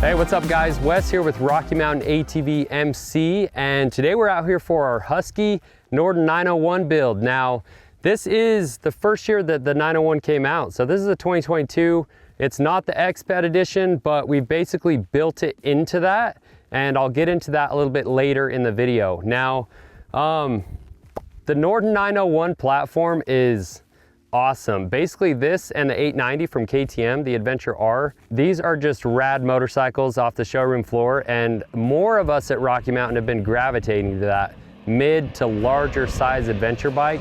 Hey, what's up guys? Wes here with Rocky Mountain ATV MC, and today we're out here for our Husky Norden 901 build. Now, this is the first year that the 901 came out, so this is a 2022. It's not the Expat edition, but we basically built it into that, and I'll get into that a little bit later in the video. Now, the Norden 901 platform is awesome. Basically this and the 890 from KTM, the Adventure R, these are just rad motorcycles off the showroom floor, and more of us at Rocky Mountain have been gravitating to that mid to larger size adventure bike.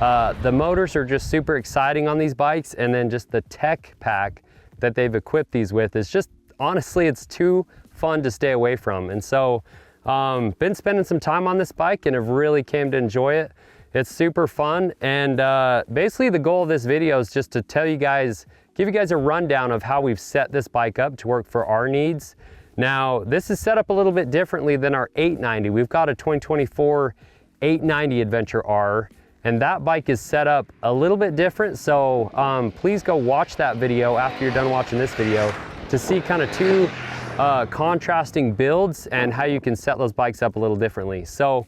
The motors are just super exciting on these bikes, and then just the tech pack that they've equipped these with is just, honestly, it's too fun to stay away from. And so been spending some time on this bike and have really came to enjoy it. It's super fun, and basically the goal of this video is just to tell you guys, give you guys a rundown of how we've set this bike up to work for our needs. Now, this is set up a little bit differently than our 890. We've got a 2024 890 Adventure R, and that bike is set up a little bit different, so please go watch that video after you're done watching this video to see kind of two contrasting builds and how you can set those bikes up a little differently. So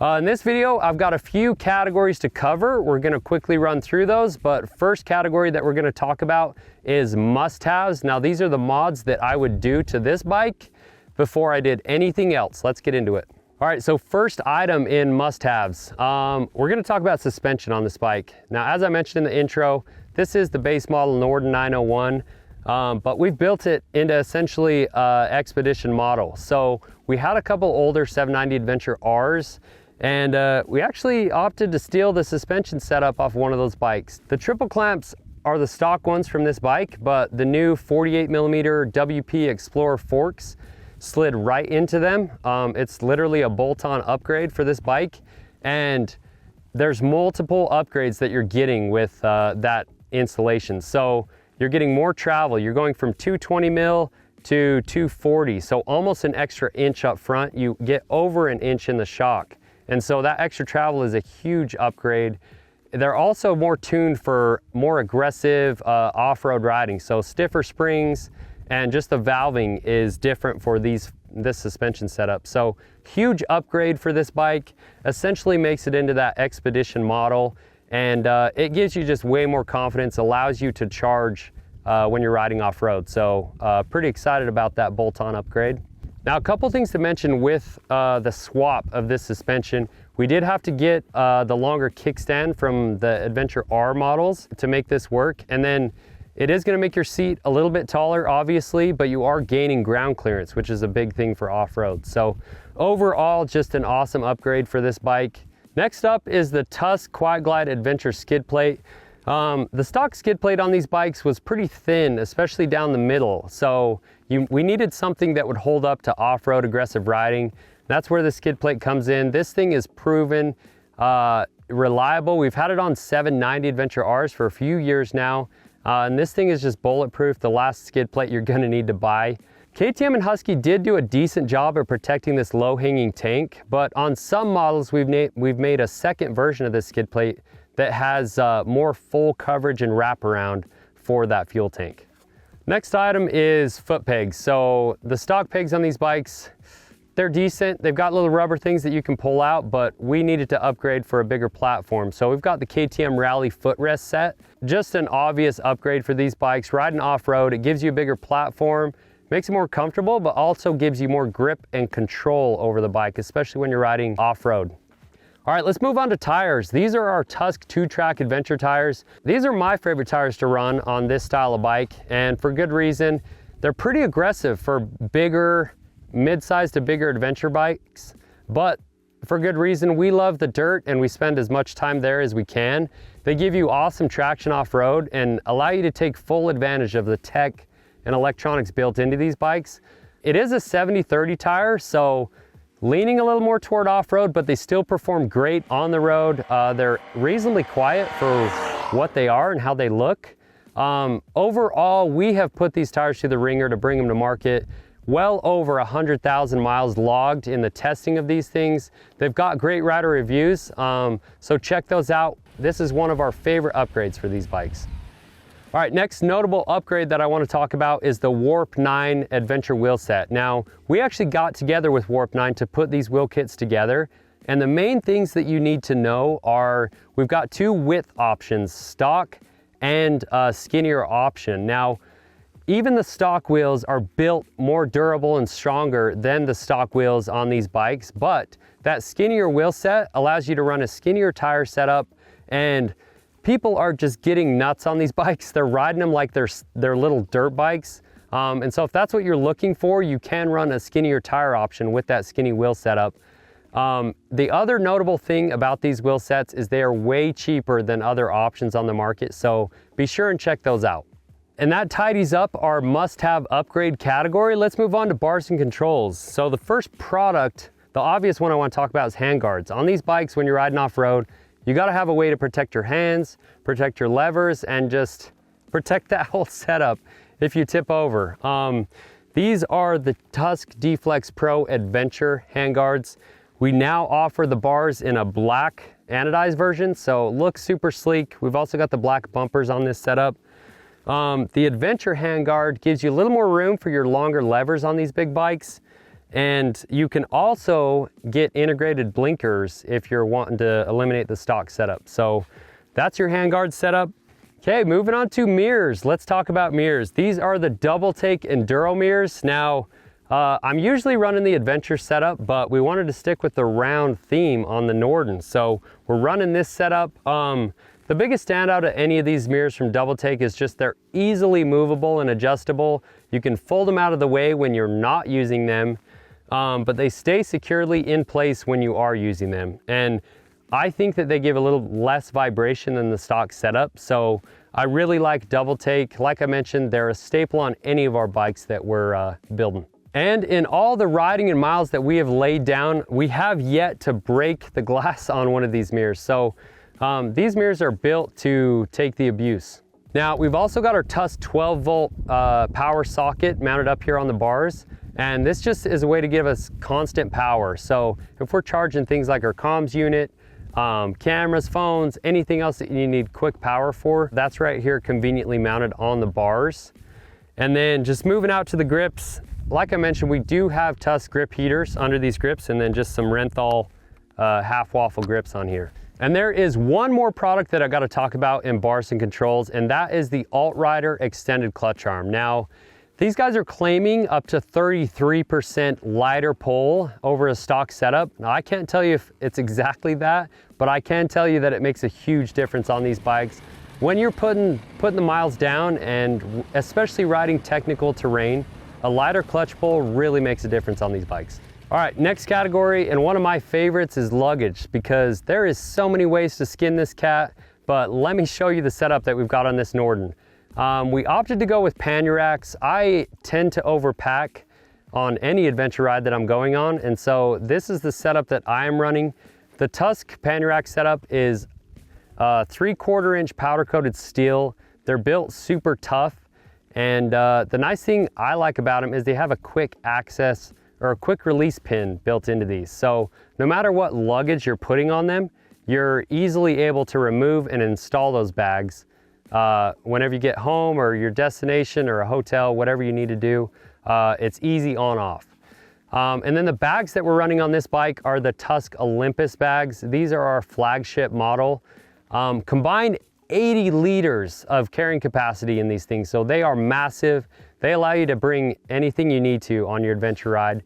in this video, I've got a few categories to cover. We're gonna quickly run through those, but first category that we're gonna talk about is must-haves. Now, these are the mods that I would do to this bike before I did anything else. Let's get into it. All right, so first item in must-haves. We're gonna talk about suspension on this bike. Now, as I mentioned in the intro, this is the base model Norden 901, but we've built it into essentially expedition model. So we had a couple older 790 Adventure Rs, and we actually opted to steal the suspension setup off one of those bikes. The triple clamps are the stock ones from this bike, but the new 48mm WP Explorer forks slid right into them. It's literally a bolt-on upgrade for this bike, and there's multiple upgrades that you're getting with that installation. So you're getting more travel. You're going from 220mm to 240, so almost an extra inch up front. You get over an inch in the shock. And so that extra travel is a huge upgrade. They're also more tuned for more aggressive off-road riding. So stiffer springs, and just the valving is different for this suspension setup. So huge upgrade for this bike, essentially makes it into that expedition model. And it gives you just way more confidence, allows you to charge when you're riding off-road. So pretty excited about that bolt-on upgrade. Now, a couple things to mention with the swap of this suspension. We did have to get the longer kickstand from the Adventure R models to make this work. And then it is gonna make your seat a little bit taller, obviously, but you are gaining ground clearance, which is a big thing for off-road. So overall, just an awesome upgrade for this bike. Next up is the Tusk Quiet Glide Adventure skid plate. The stock skid plate on these bikes was pretty thin, especially down the middle. So we needed something that would hold up to off-road aggressive riding. That's where the skid plate comes in. This thing is proven reliable. We've had it on 790 Adventure Rs for a few years now. And this thing is just bulletproof, the last skid plate you're gonna need to buy. KTM and Husky did do a decent job of protecting this low-hanging tank, but on some models we've made a second version of this skid plate that has more full coverage and wraparound for that fuel tank. Next item is foot pegs. So the stock pegs on these bikes, they're decent. They've got little rubber things that you can pull out, but we needed to upgrade for a bigger platform. So we've got the KTM Rally footrest set. Just an obvious upgrade for these bikes. Riding off-road, it gives you a bigger platform, makes it more comfortable, but also gives you more grip and control over the bike, especially when you're riding off-road. All right, let's move on to tires. These are our Tusk 2-track adventure tires. These are my favorite tires to run on this style of bike, and for good reason. They're pretty aggressive for bigger, mid-size to bigger adventure bikes, but for good reason. We love the dirt and we spend as much time there as we can. They give you awesome traction off-road and allow you to take full advantage of the tech and electronics built into these bikes. It is a 70-30 tire, so leaning a little more toward off-road, but they still perform great on the road. They're reasonably quiet for what they are and how they look. Overall, we have put these tires through the ringer to bring them to market. Well over 100,000 miles logged in the testing of these things. They've got great rider reviews, so check those out. This is one of our favorite upgrades for these bikes. All right, next notable upgrade that I want to talk about is the Warp 9 Adventure wheel set. Now, we actually got together with Warp 9 to put these wheel kits together. And the main things that you need to know are, we've got two width options, stock and a skinnier option. Now, even the stock wheels are built more durable and stronger than the stock wheels on these bikes, but that skinnier wheel set allows you to run a skinnier tire setup, and people are just getting nuts on these bikes. They're riding them like they're little dirt bikes. And so if that's what you're looking for, you can run a skinnier tire option with that skinny wheel setup. The other notable thing about these wheel sets is they are way cheaper than other options on the market, so be sure and check those out. And that tidies up our must-have upgrade category. Let's move on to bars and controls. So the first product, the obvious one I want to talk about, is handguards. On these bikes, when you're riding off-road, you got to have a way to protect your hands, protect your levers, and just protect that whole setup if you tip over. These are the Tusk D-Flex Pro Adventure handguards. We now offer the bars in a black anodized version, so it looks super sleek. We've also got the black bumpers on this setup. The Adventure handguard gives you a little more room for your longer levers on these big bikes, and you can also get integrated blinkers if you're wanting to eliminate the stock setup. So that's your handguard setup. Okay, moving on to mirrors. Let's talk about mirrors. These are the Double Take Enduro mirrors. Now, I'm usually running the Adventure setup, but we wanted to stick with the round theme on the Norden. So we're running this setup. The biggest standout of any of these mirrors from Double Take is just they're easily movable and adjustable. You can fold them out of the way when you're not using them, but they stay securely in place when you are using them. And I think that they give a little less vibration than the stock setup. So I really like Double Take. Like I mentioned, they're a staple on any of our bikes that we're building. And in all the riding and miles that we have laid down, we have yet to break the glass on one of these mirrors. So these mirrors are built to take the abuse. Now, we've also got our Tusk 12-volt power socket mounted up here on the bars, and this just is a way to give us constant power. So if we're charging things like our comms unit, cameras, phones, anything else that you need quick power for, that's right here conveniently mounted on the bars. And then just moving out to the grips, like I mentioned, we do have Tusk grip heaters under these grips, and then just some Renthal half waffle grips on here. And there is one more product that I got to talk about in bars and controls, and that is the Alt-Rider extended clutch arm. Now, these guys are claiming up to 33% lighter pull over a stock setup. Now, I can't tell you if it's exactly that, but I can tell you that it makes a huge difference on these bikes. When you're putting the miles down, and especially riding technical terrain, a lighter clutch pull really makes a difference on these bikes. All right, next category, and one of my favorites is luggage, because there is so many ways to skin this cat, but let me show you the setup that we've got on this Norden. We opted to go with pannier racks. I tend to overpack on any adventure ride that I'm going on, and so this is the setup that I am running. The Tusk pannier rack setup is 3/4 inch powder coated steel. They're built super tough, and the nice thing I like about them is they have a quick access or a quick release pin built into these. So no matter what luggage you're putting on them, you're easily able to remove and install those bags whenever you get home or your destination or a hotel, whatever you need to do. It's easy on off. And then the bags that we're running on this bike are the Tusk Olympus bags. These are our flagship model. Combined 80 liters of carrying capacity in these things, so they are massive. They allow you to bring anything you need to on your adventure ride.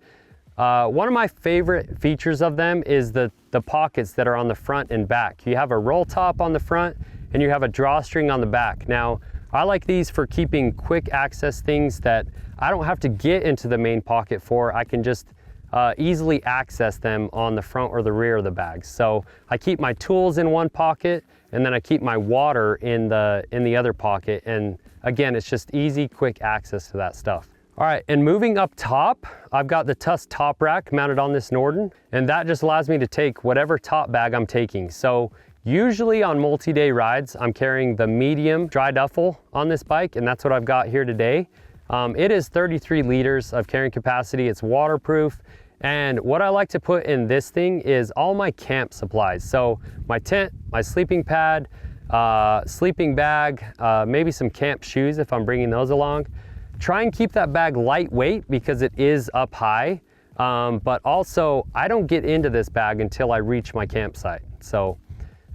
One of my favorite features of them is the pockets that are on the front and back. You have a roll top on the front and you have a drawstring on the back. Now, I like these for keeping quick access things that I don't have to get into the main pocket for. I can just easily access them on the front or the rear of the bags. So I keep my tools in one pocket, and then I keep my water in the other pocket. And again, it's just easy, quick access to that stuff. All right, and moving up top, I've got the Tusk top rack mounted on this Norden, and that just allows me to take whatever top bag I'm taking. So usually on multi-day rides, I'm carrying the medium dry duffel on this bike, and that's what I've got here today. It is 33 liters of carrying capacity. It's waterproof. And what I like to put in this thing is all my camp supplies. So my tent, my sleeping pad, sleeping bag, maybe some camp shoes if I'm bringing those along. Try and keep that bag lightweight because it is up high, but also I don't get into this bag until I reach my campsite. So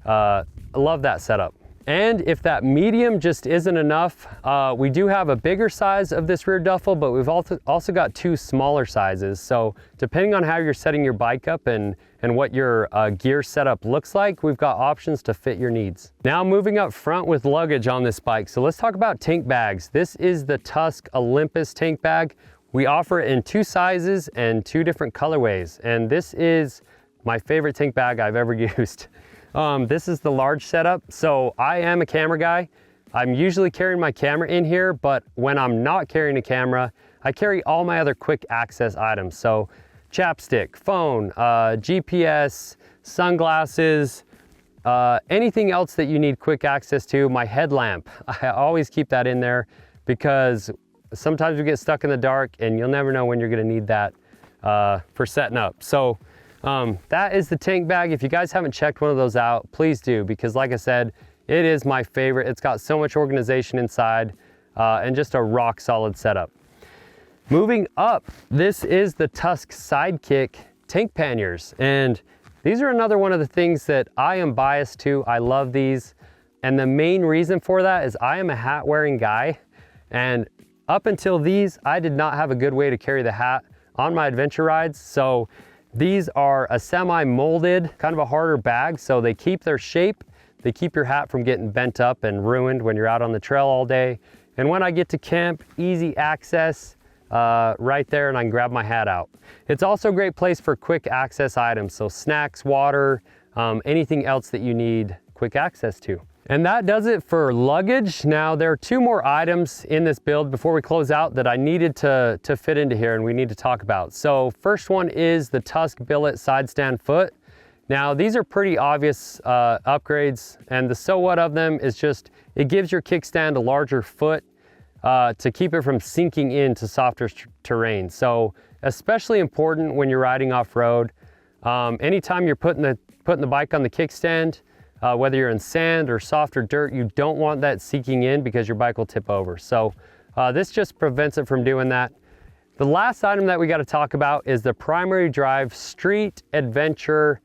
I love that setup. And if that medium just isn't enough, we do have a bigger size of this rear duffel, but we've also got 2 smaller sizes. So depending on how you're setting your bike up and what your gear setup looks like, we've got options to fit your needs. Now moving up front with luggage on this bike. So let's talk about tank bags. This is the Tusk Olympus tank bag. We offer it in 2 sizes and 2 different colorways. And this is my favorite tank bag I've ever used. This is the large setup. So I am a camera guy. I'm usually carrying my camera in here, but when I'm not carrying a camera, I carry all my other quick access items. So chapstick, phone, GPS, sunglasses, anything else that you need quick access to. My headlamp, I always keep that in there because sometimes we get stuck in the dark and you'll never know when you're gonna need that for setting up. So that is the tank bag. If you guys haven't checked one of those out, please do, because like I said, it is my favorite. It's got so much organization inside and just a rock solid setup. Moving up, this is the Tusk Sidekick tank panniers. And these are another one of the things that I am biased to. I love these. And the main reason for that is I am a hat wearing guy. And up until these, I did not have a good way to carry the hat on my adventure rides. So these are a semi-molded, kind of a harder bag, so they keep their shape. They keep your hat from getting bent up and ruined when you're out on the trail all day. And when I get to camp, easy access right there, and I can grab my hat out. It's also a great place for quick access items, so snacks, water, anything else that you need quick access to. And that does it for luggage. Now there are 2 more items in this build before we close out that I needed to fit into here and we need to talk about. So first one is the Tusk Billet side stand foot. Now these are pretty obvious upgrades, and the so what of them is just, it gives your kickstand a larger foot to keep it from sinking into softer terrain. So especially important when you're riding off-road. Anytime you're putting the bike on the kickstand, whether you're in sand or softer dirt, you don't want that sinking in because your bike will tip over. So this just prevents it from doing that. The last item that we got to talk about is the primary drive street adventure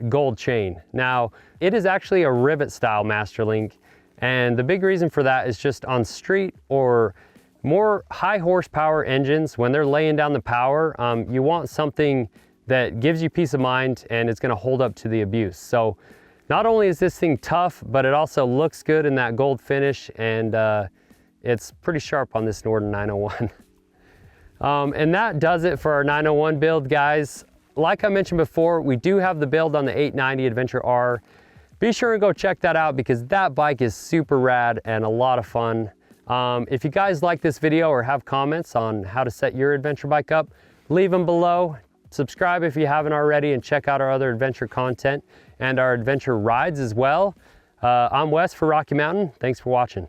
gold chain. Now it is actually a rivet style master link, and the big reason for that is just on street or more high horsepower engines, when they're laying down the power, you want something that gives you peace of mind and it's going to hold up to the abuse. So not only is this thing tough, but it also looks good in that gold finish, and it's pretty sharp on this Norden 901. And that does it for our 901 build, guys. Like I mentioned before, we do have the build on the 890 Adventure R. Be sure and go check that out because that bike is super rad and a lot of fun. If you guys like this video or have comments on how to set your adventure bike up, leave them below. Subscribe if you haven't already, and check out our other adventure content and our adventure rides as well. I'm Wes for Rocky Mountain. Thanks for watching.